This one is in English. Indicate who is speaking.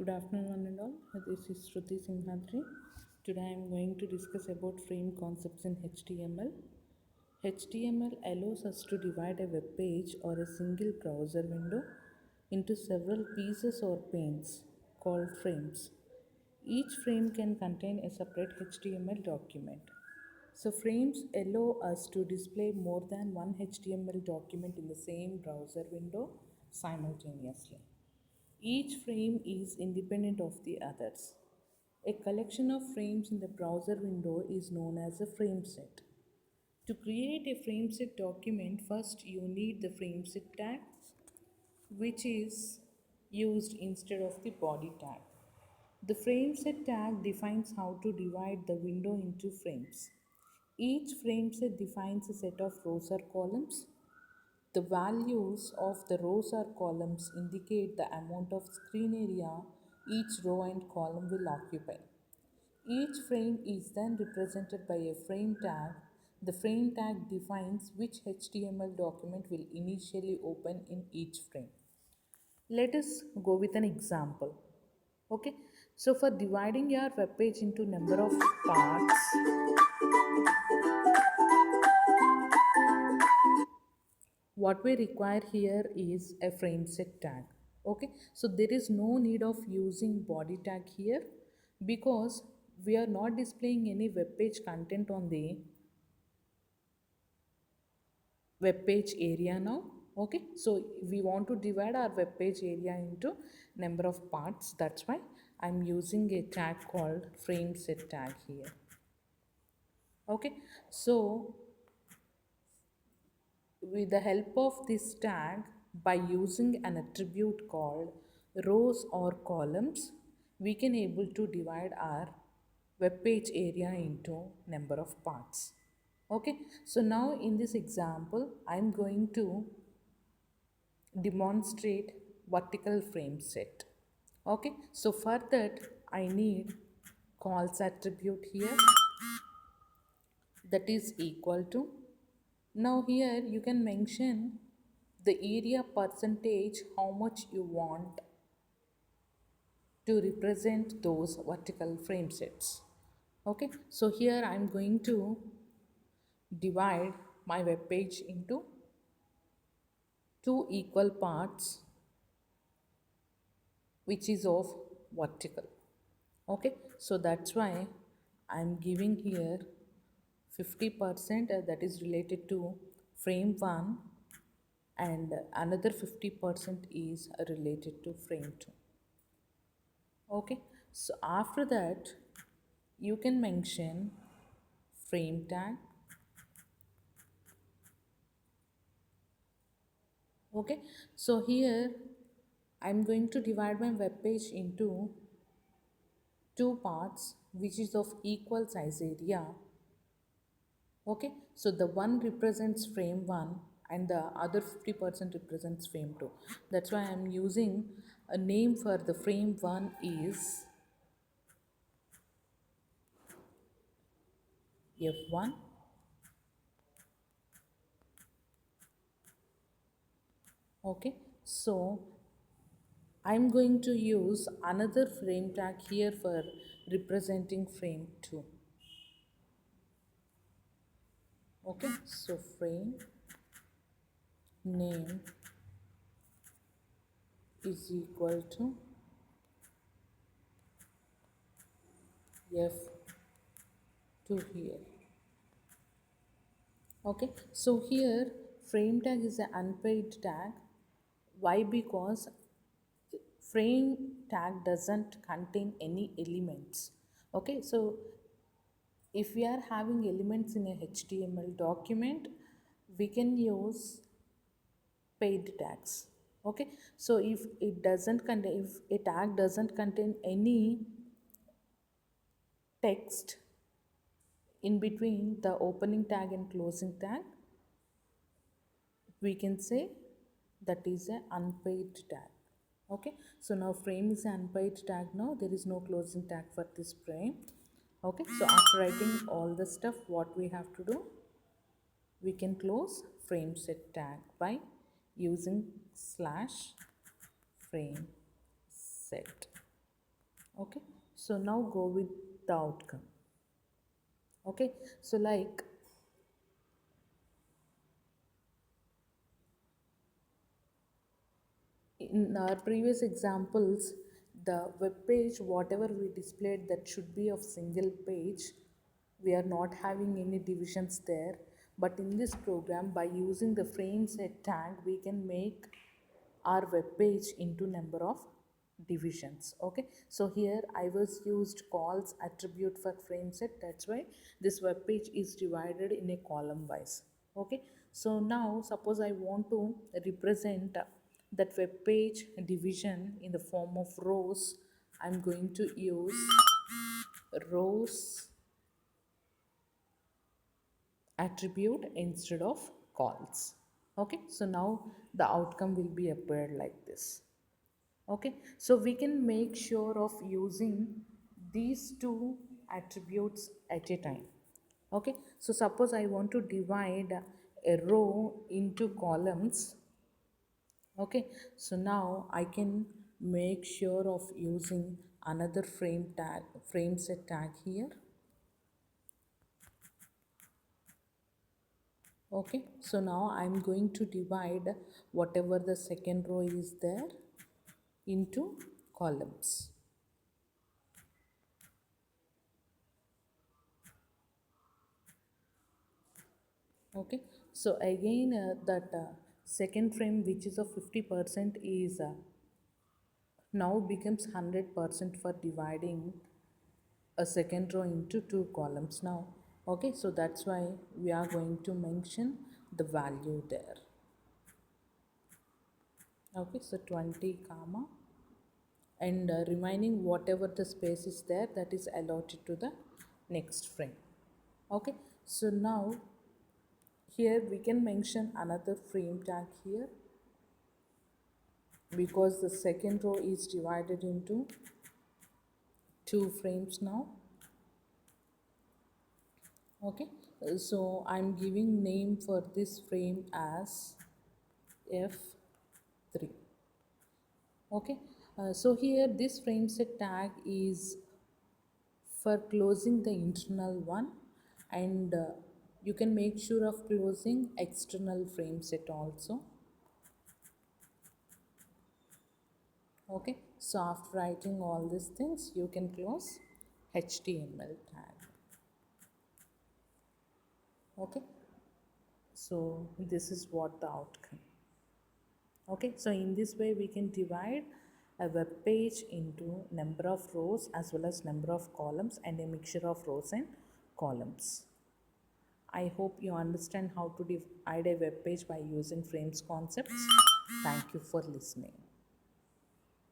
Speaker 1: Good afternoon, one and all. This is Shruti Simhadri. Today I am going to discuss about frame concepts in HTML. HTML allows us to divide a web page or a single browser window into several pieces or panes called frames. Each frame can contain a separate HTML document. So, frames allow us to display more than one HTML document in the same browser window simultaneously. Each frame is independent of the others. A collection of frames in the browser window is known as a frame set. To create a frame set document, first you need the frame set tag, which is used instead of the body tag. The frame set tag defines how to divide the window into frames. Each frame set defines a set of rows or columns. The values of the rows or columns indicate the amount of screen area each row and column will occupy. Each frame is then represented by a frame tag. The frame tag defines which HTML document will initially open in each frame. Let us go with an example. Okay, so for dividing your web page into number of parts, what we require here is a frame set tag. Okay, so there is no need of using body tag here because we are not displaying any web page content on the web page area now. Okay, so we want to divide our web page area into number of parts. That's why I'm using a tag called frame set tag here. Okay, so with the help of this tag, by using an attribute called rows or columns, we can able to divide our web page area into number of parts. Okay, so now in this example I'm going to demonstrate vertical frame set. Okay, so for that I need calls attribute here, that is equal to. Now here you can mention the area percentage, how much you want to represent those vertical frame sets. Okay, so here I'm going to divide my web page into two equal parts, which is of vertical. Okay, so that's why I'm giving here 50% that is related to frame 1 and another 50% is related to frame 2. Okay, so after that you can mention frame tag. Okay, so here I'm going to divide my web page into two parts which is of equal size area. Okay, so the one represents frame 1 and the other 50% represents frame 2. That's why I'm using a name for the frame 1 is F1. Okay, so I'm going to use another frame tag here for representing frame 2. Okay, so frame name is equal to F2 here. Okay, so here frame tag is an unpaid tag. Why? Because frame tag doesn't contain any elements. Okay, so if we are having elements in a HTML document, we can use paid tags. Okay, so if a tag doesn't contain any text in between the opening tag and closing tag, we can say that is a unpaid tag. Okay, so now frame is an unpaid tag. Now there is no closing tag for this frame. Okay, so after writing all the stuff, what we have to do, we can close frame set tag by using slash frame set. Okay, so now go with the outcome. Okay, so like in our previous examples, the web page whatever we displayed, that should be of single page. We are not having any divisions there, but in this program, by using the frame set tag, we can make our web page into number of divisions. Okay, so here I was used calls attribute for frame set, that's why this web page is divided in a column wise. Okay, so now suppose I want to represent that web page division in the form of rows. I'm going to use rows attribute instead of calls. Okay, so now the outcome will be appeared like this. Okay, so we can make sure of using these two attributes at a time. Okay, so suppose I want to divide a row into columns. Okay, so now I can make sure of using another frame set tag here. Okay, so now I'm going to divide whatever the second row is there into columns. Okay, so again that second frame which is of 50% is now becomes 100% for dividing a second row into two columns now. Okay, so that's why we are going to mention the value there. Okay, so 20 comma, and remaining whatever the space is there, that is allotted to the next frame. Okay, so now here we can mention another frame tag here, because the second row is divided into two frames now. Okay, so I'm giving name for this frame as F3. Okay, so here this frame set tag is for closing the internal one, and you can make sure of closing external frame set also. Okay, so after writing all these things, you can close HTML tag. Okay, so this is what the outcome. Okay, so in this way we can divide a web page into number of rows as well as number of columns and a mixture of rows and columns. I hope you understand how to divide a web page by using frames concepts. Thank you for listening.